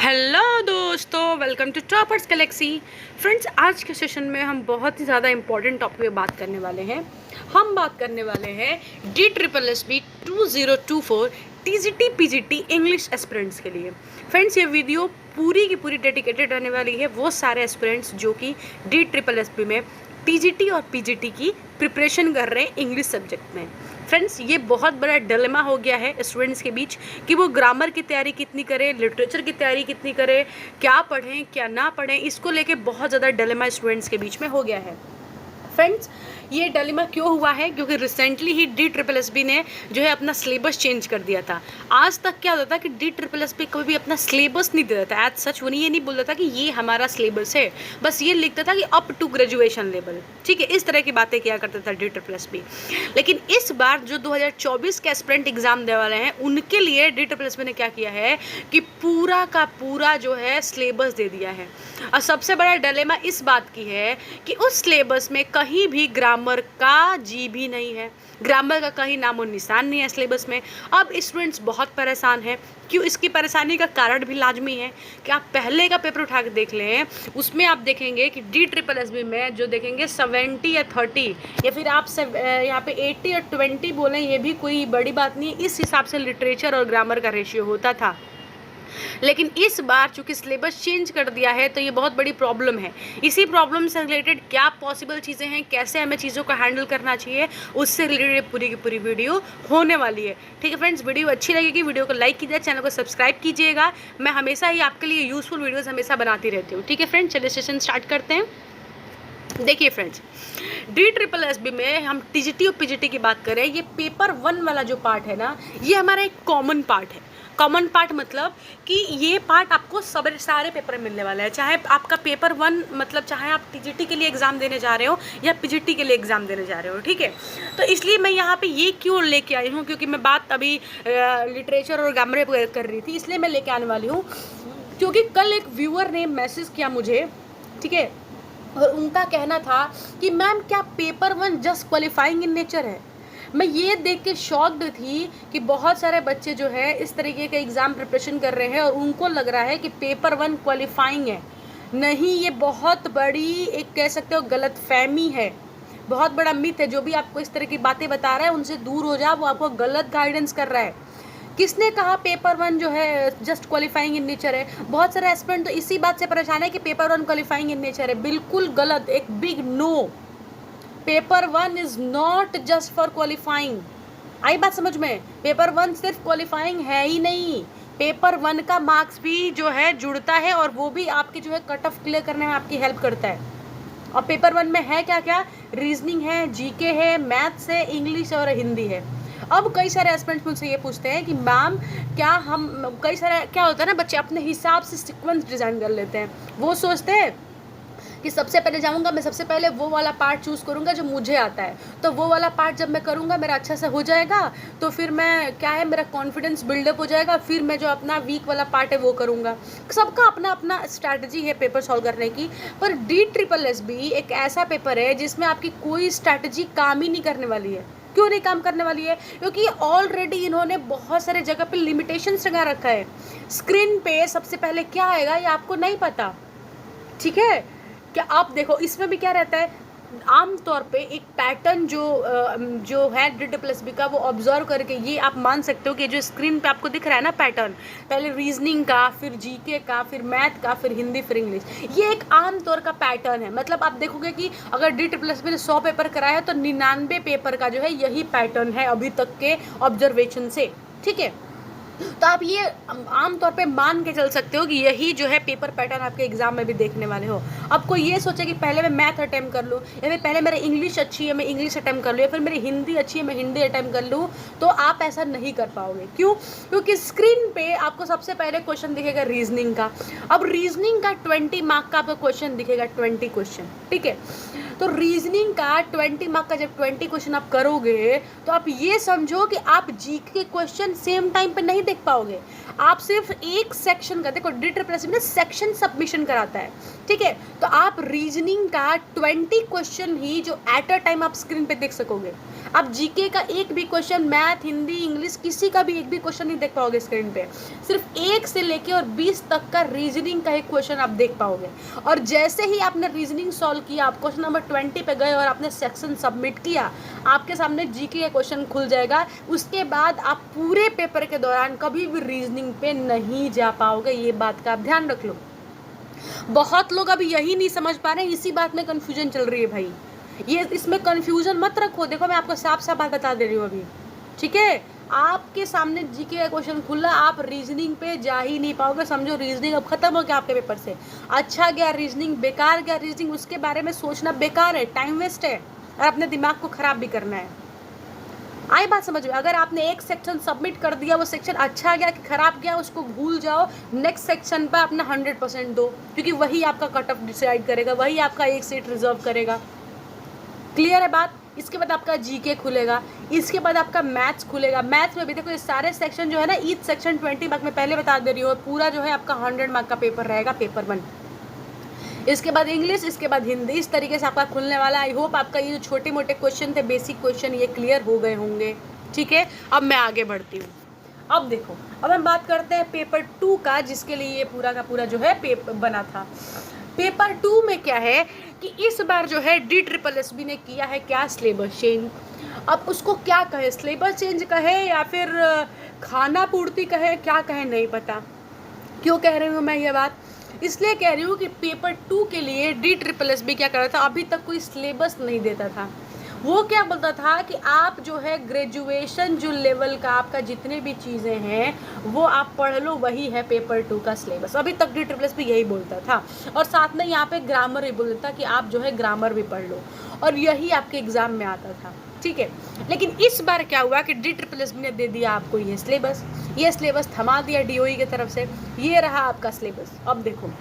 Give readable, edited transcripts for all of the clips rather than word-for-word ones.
Hello दोस्तों, welcome to Toppers Galaxy. Friends, आज के सेशन में हम बहुत ही ज़्यादा इंपॉर्टेंट टॉपिक पे बात करने वाले हैं। हम बात करने वाले हैं DSSB 2024 TGT PGT English aspirants के लिए। फ्रेंड्स, ये वीडियो पूरी की पूरी डेडिकेटेड रहने वाली है वो सारे एस्पिरेंट्स जो कि DSSB में TGT और PGT की प्रिपरेशन कर रहे हैं इंग्लिश सब्जेक्ट में। फ्रेंड्स, ये बहुत बड़ा डिलेमा हो गया है स्टूडेंट्स के बीच कि वो ग्रामर की तैयारी कितनी करें, लिटरेचर की तैयारी कितनी करें, क्या पढ़ें क्या ना पढ़ें। इसको लेके बहुत ज़्यादा डिलेमा स्टूडेंट्स के बीच में हो गया है। फ्रेंड्स, ये डिलेमा क्यों हुआ है? क्योंकि रिसेंटली ही DSSB ने जो है अपना सिलेबस चेंज कर दिया था। आज तक क्या होता था कि DSSB कभी भी अपना सिलेबस नहीं देता था। एज सच वो ये नहीं बोलता था कि ये हमारा सिलेबस है, बस ये लिखता था कि अप टू ग्रेजुएशन लेवल। ठीक है, इस तरह की बातें किया करता था DSSB। लेकिन इस बार जो 2024 के एस्पिरेंट एग्जाम देने वाले हैं उनके लिए DSSB ने क्या किया है कि पूरा का पूरा जो है सिलेबस दे दिया है। और सबसे बड़ा डिलेमा इस बात की है कि उस सिलेबस में कहीं भी ग्रामर का जी भी नहीं है, ग्रामर का कहीं नामो निशान नहीं है सिलेबस में। अब स्टूडेंट्स बहुत परेशान हैं। क्यों? इसकी परेशानी का कारण भी लाजमी है कि आप पहले का पेपर उठा के देख लें, उसमें आप देखेंगे कि DSSB में जो देखेंगे 70 या 30 या फिर आप यहाँ पे 80 या 20 बोलें, ये भी कोई बड़ी बात नहीं है। इस हिसाब से लिटरेचर और ग्रामर का रेशियो होता था। लेकिन इस बार चूंकि सिलेबस चेंज कर दिया है तो ये बहुत बड़ी प्रॉब्लम है। इसी प्रॉब्लम से रिलेटेड क्या पॉसिबल चीज़ें हैं, कैसे हमें चीज़ों को हैंडल करना चाहिए, उससे रिलेटेड पूरी की पूरी वीडियो होने वाली है। ठीक है फ्रेंड्स, वीडियो अच्छी लगेगी, वीडियो को लाइक कीजिए, चैनल को सब्सक्राइब कीजिएगा। मैं हमेशा ही आपके लिए यूजफुल वीडियोज़ हमेशा बनाती रहती हूँ। ठीक है फ्रेंड्स, चलिए सेशन स्टार्ट करते हैं। देखिए फ्रेंड्स, DSSB में हम TGT और PGT की बात करें, ये पेपर 1 वाला जो पार्ट है ना, ये हमारा एक कॉमन पार्ट है। कॉमन पार्ट मतलब कि ये पार्ट आपको सारे पेपर में मिलने वाला है। चाहे आपका पेपर 1 मतलब चाहे आप TGT के लिए एग्ज़ाम देने जा रहे हो या PGT के लिए एग्ज़ाम देने जा रहे हो। ठीक है, तो इसलिए मैं यहाँ पे ये क्यों लेके आई हूँ, क्योंकि मैं बात अभी लिटरेचर और ग्रामर पर कर रही थी, इसलिए मैं लेके आने वाली हूँ। क्योंकि कल एक व्यूअर ने मैसेज किया मुझे, ठीक है, और उनका कहना था कि मैम क्या paper 1 just qualifying in nature है। मैं ये देख के शॉक्ड थी कि बहुत सारे बच्चे जो है इस तरीके के एग्ज़ाम प्रिपरेशन कर रहे हैं और उनको लग रहा है कि पेपर 1 क्वालिफाइंग है। नहीं, ये बहुत बड़ी एक कह सकते हो गलतफहमी है, बहुत बड़ा मिथ है। जो भी आपको इस तरह की बातें बता रहा है उनसे दूर हो जाओ, वो आपको गलत गाइडेंस कर रहा है। किसने कहा पेपर 1 जो है जस्ट क्वालिफाइंग इन नेचर है? बहुत सारे एस्पिरेंट तो इसी बात से परेशान है कि पेपर 1 क्वालिफाइंग इन नेचर है। बिल्कुल गलत, एक big no. Paper 1 is not just for qualifying. आई बात समझ में? पेपर 1 सिर्फ क्वालिफाइंग है ही नहीं, पेपर 1 का मार्क्स भी जो है जुड़ता है और वो भी आपकी जो है कट ऑफ क्लियर करने में आपकी हेल्प करता है। और पेपर 1 में है क्या क्या? रीजनिंग है, जीके है, मैथ्स है, इंग्लिश और हिंदी है। अब कई सारे एस्पिरेंट्स मुझसे ये पूछते हैं कि मैम क्या हम, कई सारे क्या होता है ना, बच्चे अपने हिसाब से सीक्वेंस डिज़ाइन कर लेते हैं। वो सोचते हैं कि सबसे पहले जाऊंगा मैं, सबसे पहले वो वाला पार्ट चूज़ करूंगा जो मुझे आता है, तो वो वाला पार्ट जब मैं करूंगा मेरा अच्छा से हो जाएगा, तो फिर मैं क्या है, मेरा कॉन्फिडेंस बिल्डअप हो जाएगा, फिर मैं जो अपना वीक वाला पार्ट है वो करूंगा। सबका अपना अपना स्ट्रैटेजी है पेपर सॉल्व करने की। पर DSSB एक ऐसा पेपर है जिसमें आपकी कोई स्ट्रैटेजी काम ही नहीं करने वाली है। क्यों नहीं काम करने वाली है? क्योंकि ऑलरेडी इन्होंने बहुत सारे जगह पे लिमिटेशंस लगा रखा है। स्क्रीन पे सबसे पहले क्या आएगा ये आपको नहीं पता। ठीक है, क्या आप देखो इसमें भी क्या रहता है, आमतौर पे एक पैटर्न जो है DSSB का, वो ऑब्जर्व करके ये आप मान सकते हो कि जो स्क्रीन पे आपको दिख रहा है ना पैटर्न, पहले रीजनिंग का, फिर जीके का, फिर मैथ का, फिर हिंदी, फिर इंग्लिश, ये एक आमतौर का पैटर्न है। मतलब आप देखोगे कि अगर DSSB ने 100 पेपर कराया है तो 99 पेपर का जो है यही पैटर्न है अभी तक के ऑब्जर्वेशन से। ठीक है, तो आप ये आमतौर पे मान के चल सकते हो कि यही जो है पेपर पैटर्न आपके एग्जाम में भी देखने वाले हो। अब कोई ये सोचे कि पहले मैं मैथ अटेम्प्ट कर लूँ, या फिर पहले मेरी इंग्लिश अच्छी है मैं इंग्लिश अटेम्प्ट कर लूँ, या फिर मेरी हिंदी अच्छी है मैं हिंदी अटेम्प्ट कर लूँ, तो आप ऐसा नहीं कर पाओगे। क्यों? क्योंकि स्क्रीन पे आपको सबसे पहले क्वेश्चन दिखेगा रीजनिंग का। अब रीजनिंग का 20 मार्क का आपको क्वेश्चन दिखेगा, 20 क्वेश्चन। ठीक है, तो रीजनिंग का 20 मार्क का जब 20 क्वेश्चन आप करोगे तो आप ये समझो कि आप जीके के क्वेश्चन सेम टाइम पे नहीं देख पाओगे। आप सिर्फ एक सेक्शन का, देखो DSSB ने सेक्शन सबमिशन कराता है। ठीक है, तो आप रीजनिंग का 20 क्वेश्चन ही जो एट अ टाइम आप स्क्रीन पे देख सकोगे। आप जीके का एक भी क्वेश्चन, मैथ, हिंदी, इंग्लिश, किसी का भी एक भी क्वेश्चन नहीं देख पाओगे स्क्रीन पे। सिर्फ 1 से लेके और 20 तक का रीजनिंग का एक क्वेश्चन आप देख पाओगे। और जैसे ही आपने रीजनिंग सॉल्व किया, आप क्वेश्चन नंबर 20 पे गए और आपने सेक्शन सबमिट किया, आपके सामने जीके का क्वेश्चन खुल जाएगा। उसके बाद आप पूरे पेपर के दौरान कभी भी रीजनिंग पे नहीं जा पाओगे, ये बात का आप ध्यान रख लो। बहुत लोग अभी यही नहीं समझ पा रहे हैं, इसी बात में कंफ्यूजन चल रही है भाई। ये इसमें कंफ्यूजन मत रखो। देखो मैं आपको साफ साफ बात बता दे रही हूँ अभी, ठीक है। आपके सामने जीके का क्वेश्चन खुला, आप रीजनिंग पे जा ही नहीं पाओगे। समझो रीजनिंग अब खत्म हो गया आपके पेपर से। अच्छा गया रीजनिंग, बेकार गया रीजनिंग, उसके बारे में सोचना बेकार है, टाइम वेस्ट है और अपने दिमाग को खराब भी करना है। आई बात समझ में? अगर आपने एक सेक्शन सबमिट कर दिया, वो सेक्शन अच्छा गया कि खराब गया उसको भूल जाओ, नेक्स्ट सेक्शन पर अपना 100% दो, क्योंकि वही आपका कट ऑफ डिसाइड करेगा, वही आपका एक सीट रिजर्व करेगा। क्लियर है बात? इसके बाद आपका जीके खुलेगा, इसके बाद आपका मैथ्स खुलेगा। मैथ्स में भी देखो ये सारे सेक्शन जो है ना, ईच सेक्शन 20 मार्क में पहले बता दे रही हूँ, पूरा जो है आपका 100 मार्क का पेपर रहेगा, पेपर 1। इसके बाद इंग्लिश, इसके बाद हिंदी, इस तरीके से आपका खुलने वाला। आई होप आपका ये जो छोटे मोटे क्वेश्चन थे, बेसिक क्वेश्चन, ये क्लियर हो गए होंगे, ठीक है। अब मैं आगे बढ़ती हूँ। अब देखो, अब हम बात करते हैं पेपर 2 का, जिसके लिए ये पूरा का पूरा जो है पेपर बना था। पेपर 2 में क्या है कि इस बार जो है DSSB ने किया है क्या, सिलेबस चेंज। अब उसको क्या कहे, सिलेबस चेंज कहे या फिर खाना पूर्ति कहे, क्या कहे नहीं पता। क्यों कह रही हूँ मैं ये बात? इसलिए कह रही हूँ कि पेपर 2 के लिए DSSB क्या कर रहा था, अभी तक कोई सिलेबस नहीं देता था। वो क्या बोलता था कि आप जो है ग्रेजुएशन जो लेवल का आपका जितने भी चीज़ें हैं वो आप पढ़ लो, वही है पेपर 2 का सिलेबस। अभी तक DSSB यही बोलता था। और साथ में यहाँ पे ग्रामर भी बोलता था कि आप जो है ग्रामर भी पढ़ लो, और यही आपके एग्ज़ाम में आता था, ठीक है। लेकिन इस बार क्या हुआ कि DSSB ने दे दिया आपको ये सिलेबस। ये सिलेबस थमा दिया DOE की तरफ से। ये रहा आपका सिलेबस। अब देखो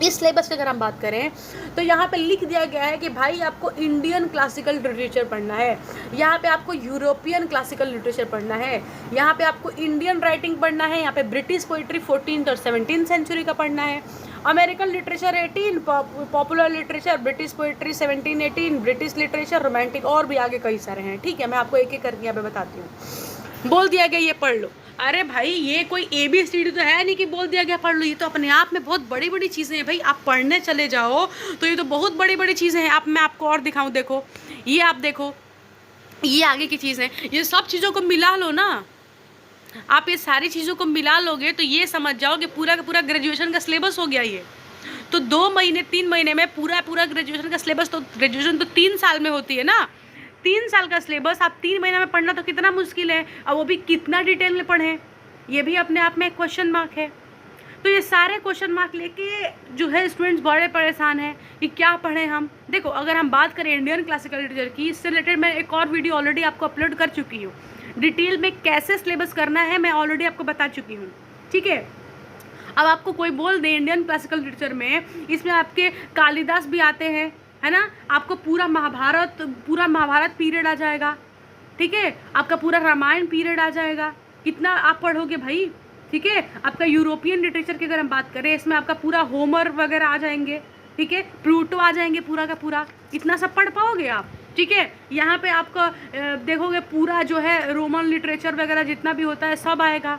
इस सिलेबस की अगर हम बात करें तो यहाँ पे लिख दिया गया है कि भाई आपको इंडियन क्लासिकल लिटरेचर पढ़ना है, यहाँ पे आपको यूरोपियन क्लासिकल लिटरेचर पढ़ना है, यहाँ पे आपको इंडियन राइटिंग पढ़ना है, यहाँ पे ब्रिटिश पोइट्री 14th और 17th सेंचुरी का पढ़ना है, American literature 18, popular literature, British poetry 17-18, British literature, romantic, और भी आगे कई सारे हैं, ठीक है। मैं आपको एक एक करके यहाँ पे बताती हूँ। बोल दिया गया ये पढ़ लो। अरे भाई ये कोई ABCD तो है नहीं कि बोल दिया गया पढ़ लो, ये तो अपने आप में बहुत बड़ी बड़ी चीज़ें हैं भाई। आप पढ़ने चले जाओ तो ये तो बहुत बड़ी बड़ी चीज़ें हैं। मैं आपको और दिखाऊं, देखो ये, आप देखो ये आगे की चीज़ें, ये सब चीज़ों को मिला लो ना। आप ये सारी चीज़ों को मिला लोगे तो ये समझ जाओ कि पूरा का पूरा ग्रेजुएशन का सिलेबस हो गया ये। तो 2 महीने 3 महीने में पूरा ग्रेजुएशन का सिलेबस, तो ग्रेजुएशन तो 3 साल में होती है ना। 3 साल का सिलेबस आप 3 महीने में पढ़ना तो कितना मुश्किल है, और वो भी कितना डिटेल में पढ़ें, ये भी अपने आप में एक क्वेश्चन मार्क है। तो ये सारे क्वेश्चन मार्क लेके जो है स्टूडेंट्स बड़े परेशान हैं कि क्या पढ़ें हम। देखो अगर हम बात करें इंडियन क्लासिकल लिटरेचर की, इससे रिलेटेड मैं एक और वीडियो ऑलरेडी आपको अपलोड कर चुकी हूँ। डिटेल में कैसे सिलेबस करना है मैं ऑलरेडी आपको बता चुकी हूँ, ठीक है। अब आपको कोई बोल दे इंडियन क्लासिकल लिटरेचर में, इसमें आपके कालिदास भी आते हैं, है ना, आपको पूरा महाभारत पीरियड आ जाएगा, ठीक है, आपका पूरा रामायण पीरियड आ जाएगा, कितना आप पढ़ोगे भाई, ठीक है। आपका यूरोपियन लिटरेचर की अगर हम बात करें, इसमें आपका पूरा होमर वगैरह आ जाएंगे, ठीक है, प्लूटो आ जाएंगे, पूरा का पूरा, इतना सब पढ़ पाओगे आप, ठीक है। यहाँ पे आपका देखोगे पूरा जो है रोमन लिटरेचर वगैरह जितना भी होता है सब आएगा।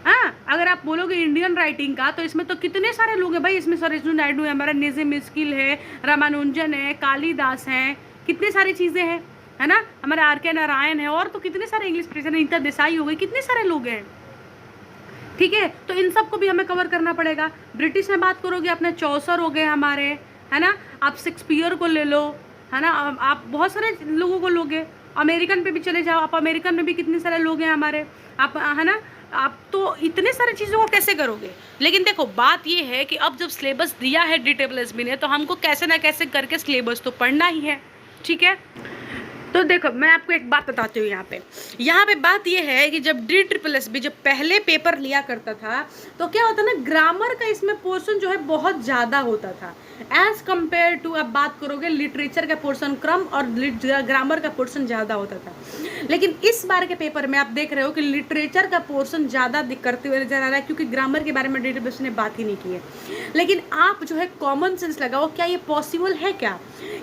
हाँ, अगर आप बोलोगे इंडियन राइटिंग का, तो इसमें तो कितने सारे लोग हैं भाई। इसमें सरोजिनी नायडू है, हमारा निज़ाम मिस्किल है, रामानुजन है, कालिदास हैं, कितनी सारी चीज़ें हैं, है ना, हमारे RK नारायण है, और तो कितने सारे इंग्लिश लिटरेचर, नीता देसाई हो गई, कितने सारे लोग हैं, ठीक है। तो इन सबको भी हमें कवर करना पड़ेगा। ब्रिटिश में बात करोगे अपने चौसर हो गए हमारे, है ना, आप शेक्सपियर को ले लो, है ना, आप बहुत सारे लोगों को लोगे। अमेरिकन पे भी चले जाओ, आप अमेरिकन में भी कितने सारे लोग हैं हमारे, आप, है ना, आप तो इतने सारे चीज़ों को कैसे करोगे। लेकिन देखो बात ये है कि अब जब सिलेबस दिया है DSSB ने, तो हमको कैसे ना कैसे करके सिलेबस तो पढ़ना ही है, ठीक है। तो देखो मैं आपको एक बात बताती हूँ। यहाँ पे बात ये है कि जब DSSB जब पहले पेपर लिया करता था तो क्या होता ना, ग्रामर का इसमें पोर्शन जो है बहुत ज़्यादा होता था एज कम्पेयर टू, अब बात करोगे लिटरेचर का पोर्शन क्रम और ग्रामर का पोर्शन ज़्यादा होता था। लेकिन इस बार के पेपर में आप देख रहे हो कि लिटरेचर का पोर्शन ज़्यादा करते हुए नजर आ रहा है, क्योंकि ग्रामर के बारे में DSSB ने बात ही नहीं की है। लेकिन आप जो है कॉमन सेंस लगाओ, क्या ये पॉसिबल है क्या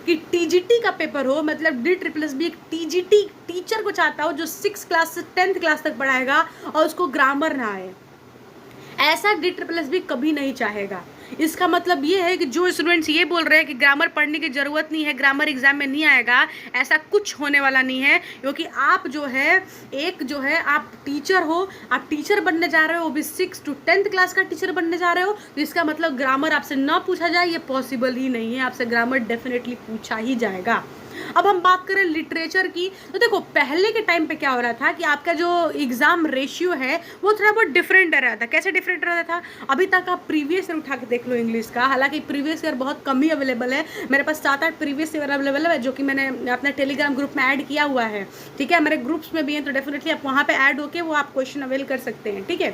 कि टीजीटी का पेपर हो, मतलब DSSB एक टीजीटी टीचर को चाहता हो जो 6 क्लास से 10th क्लास तक पढ़ाएगा और उसको ग्रामर ना आए। ऐसा DSSB कभी नहीं चाहेगा। इसका मतलब ये है कि जो स्टूडेंट्स ये बोल रहे हैं कि ग्रामर पढ़ने की ज़रूरत नहीं है, ग्रामर एग्जाम में नहीं आएगा, ऐसा कुछ होने वाला नहीं है। क्योंकि आप जो है आप टीचर हो, आप टीचर बनने जा रहे हो, वो भी 6 to 10th क्लास का टीचर बनने जा रहे हो, तो इसका मतलब ग्रामर आपसे ना पूछा जाए ये पॉसिबल ही नहीं है। आपसे ग्रामर डेफिनेटली पूछा ही जाएगा। अब हम बात करें लिटरेचर की, तो देखो पहले के टाइम पे क्या हो रहा था कि आपका जो एग्जाम रेशियो है वो थोड़ा बहुत डिफरेंट रहा था। कैसे डिफरेंट रहा था? अभी तक आप प्रीवियस ईयर उठा के देख लो इंग्लिश का, हालांकि प्रीवियस ईयर बहुत कम ही अवेलेबल है। मेरे पास 7-8 प्रीवियस ईयर अवेलेबल है जो कि मैंने अपना टेलीग्राम ग्रुप में ऐड किया हुआ है, ठीक है। मेरे ग्रुप्स में भी हैं, तो डेफिनेटली आप वहाँ पर ऐड होके वो आप क्वेश्चन अवेल कर सकते हैं, ठीक है।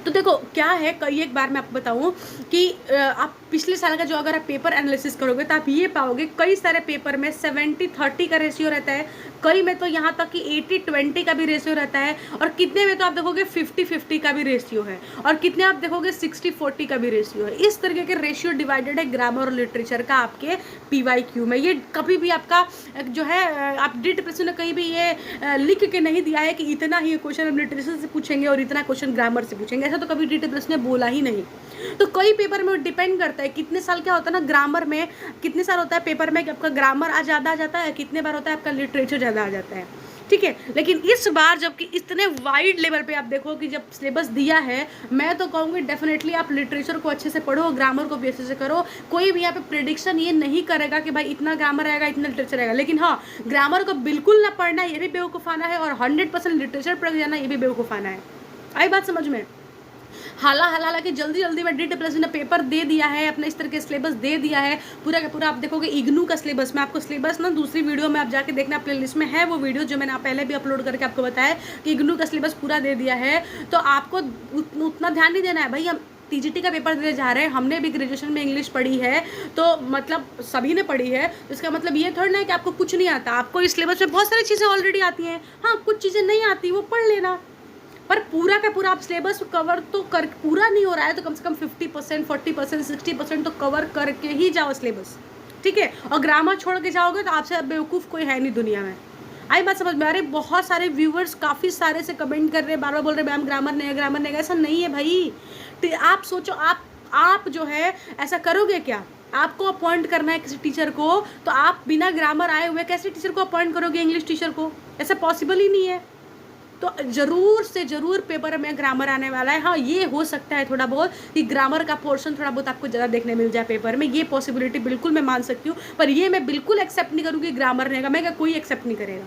तो देखो क्या है, कई एक बार मैं आपको बताऊं कि आप पिछले साल का जो अगर आप पेपर एनालिसिस करोगे तो आप ये पाओगे कई सारे पेपर में 70-30 का रेशियो रहता है, कई में तो यहाँ तक कि 80-20 का भी रेशियो रहता है, और कितने में तो आप देखोगे 50-50 का भी रेशियो है, और कितने आप देखोगे 60-40 का भी रेशियो है। इस तरीके के रेशियो डिवाइडेड है ग्रामर और लिटरेचर का आपके PYQ में। ये कभी भी आपका जो है आप DSSB ने कहीं भी ये लिख के नहीं दिया है कि इतना ही क्वेश्चन हम लिटरेचर से पूछेंगे और इतना क्वेश्चन ग्रामर से पूछेंगे, ऐसा तो कभी DSSB ने बोला ही नहीं। तो कई पेपर में डिपेंड करता है कितने साल क्या होता है ना, ग्रामर में कितने साल होता है पेपर में कि आपका ग्रामर ज़्यादा आ जाता है, कितने बार होता है आपका लिटरेचर ज़्यादा आ जाता है, ठीक है। लेकिन इस बार जबकि इतने वाइड लेवल पे आप देखो कि जब सिलेबस दिया है, मैं तो कहूँगी डेफिनेटली आप लिटरेचर को अच्छे से पढ़ो, ग्रामर को भी अच्छे से करो। कोई भी यहाँ पे प्रेडिक्शन ये नहीं करेगा कि भाई इतना ग्रामर आएगा, इतना लिटरेचर आएगा, लेकिन हाँ ग्रामर को बिल्कुल ना पढ़ना है ये भी बेवकूफ़ाना है, और 100% लिटरेचर पढ़ जाना ये भी बेवकूफ़ाना है। आई बात समझ में? हालांकि जल्दी में DSSB ने पेपर दे दिया है, अपने इस तरह के सिलेबस दे दिया है पूरा का पूरा। आप देखोगे इग्नू का सिलेबस, मैं आपको सिलेबस ना दूसरी वीडियो में आप जाके देखना, प्लेलिस्ट में है वो वीडियो जो मैंने पहले भी अपलोड करके आपको बताया कि इग्नू का सिलेबस पूरा दे दिया है। तो आपको उतना ध्यान नहीं देना है भाई, हम TGT का पेपर देने जा रहे हैं, हमने भी ग्रेजुएशन में इंग्लिश पढ़ी है, तो मतलब सभी ने पढ़ी है, तो इसका मतलब ये थोड़ा ना है कि आपको कुछ नहीं आता। आपको इस सिलेबस में बहुत सारी चीज़ें ऑलरेडी आती हैं, हाँ कुछ चीज़ें नहीं आती वो पढ़ लेना, पर पूरा का पूरा आप सिलेबस कवर तो कर, पूरा नहीं हो रहा है तो कम से कम 50%, 40%, 60% तो कवर करके ही जाओ सिलेबस, ठीक है। और ग्रामर छोड़ के जाओगे तो आपसे बेवकूफ़ कोई है नहीं दुनिया में। आई बात समझ में? अरे बहुत सारे व्यूवर्स काफ़ी सारे से कमेंट कर रहे हैं, बार बार बोल रहे हैं मैम ग्रामर नहीं है, ग्रामर नहीं है। ऐसा नहीं है भाई। तो आप सोचो, आप जो है ऐसा करोगे क्या? आपको अपॉइंट करना है किसी टीचर को, तो आप बिना ग्रामर आए हुए कैसे टीचर को अपॉइंट करोगे, इंग्लिश टीचर को? ऐसा पॉसिबल ही नहीं है। तो ज़रूर से ज़रूर पेपर में ग्रामर आने वाला है। हाँ ये हो सकता है थोड़ा बहुत कि ग्रामर का पोर्शन थोड़ा बहुत आपको ज़्यादा देखने मिल जाए पेपर में, ये पॉसिबिलिटी बिल्कुल मैं मान सकती हूँ, पर ये मैं बिल्कुल एक्सेप्ट नहीं करूँगी ग्रामर रहेगा, मैं क्या कोई एक्सेप्ट नहीं करेगा।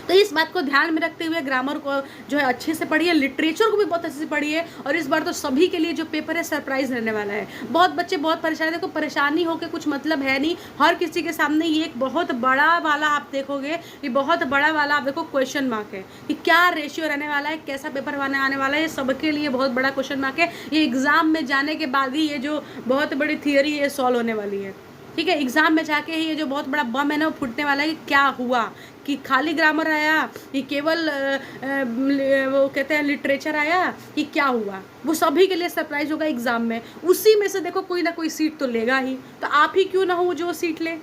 तो इस बात को ध्यान में रखते हुए ग्रामर को जो है अच्छे से पढ़िए, लिटरेचर को भी बहुत अच्छे से पढ़िए, और इस बार तो सभी के लिए जो पेपर है सरप्राइज रहने वाला है। बहुत बच्चे बहुत परेशान है, देखो परेशानी होकर कुछ मतलब है नहीं, हर किसी के सामने ये एक बहुत बड़ा वाला आप देखोगे कि बहुत बड़ा वाला आप देखो क्वेश्चन मार्क है कि क्या रेशियो रहने वाला है, कैसा पेपर आने वाला है, ये सबके लिए बहुत बड़ा क्वेश्चन मार्क है। ये एग्ज़ाम में जाने के बाद ही ये जो बहुत बड़ी थियरी है ये सॉल्व होने वाली है, ठीक है। एग्जाम में जाके ही ये जो बहुत बड़ा बम है ना वो फूटने वाला है कि क्या हुआ, कि खाली ग्रामर आया, कि केवल वो कहते हैं लिटरेचर आया, कि क्या हुआ, वो सभी के लिए सरप्राइज होगा एग्जाम में। उसी में से देखो कोई ना कोई सीट तो लेगा ही, तो आप ही क्यों ना हो जो सीट ले।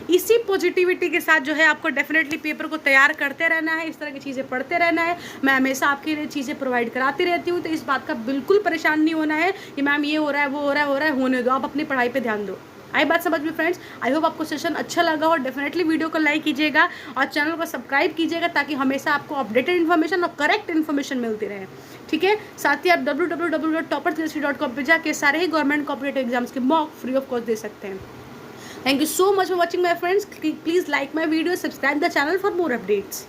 इसी पॉजिटिविटी के साथ जो है आपको डेफिनेटली पेपर को तैयार करते रहना है, इस तरह की चीज़ें पढ़ते रहना है। मैं हमेशा आपके लिए चीज़ें प्रोवाइड कराती रहती हूँ, तो इस बात का बिल्कुल परेशान नहीं होना है कि मैम ये हो रहा है वो हो रहा है, होने दो, आप अपनी पढ़ाई पर ध्यान दो। आई बात समझ में फ्रेंड्स? आई होप आपको सेशन अच्छा लगा और डेफिनेटली वीडियो को लाइक कीजिएगा और चैनल को सब्सक्राइब कीजिएगा ताकि हमेशा आपको अपडेटेड इन्फॉर्मेशन और करेक्ट इन्फॉर्मेशन मिलती रहे, ठीक है। साथ ही आप www.toppersgalaxy.com पर जाके सारे ही गवर्नमेंट कॉर्पोरेटिव एग्जाम्स के मॉक फ्री ऑफ कॉस्ट दे सकते हैं। Thank you so much for watching my friends. Please like my video, subscribe the channel for more updates.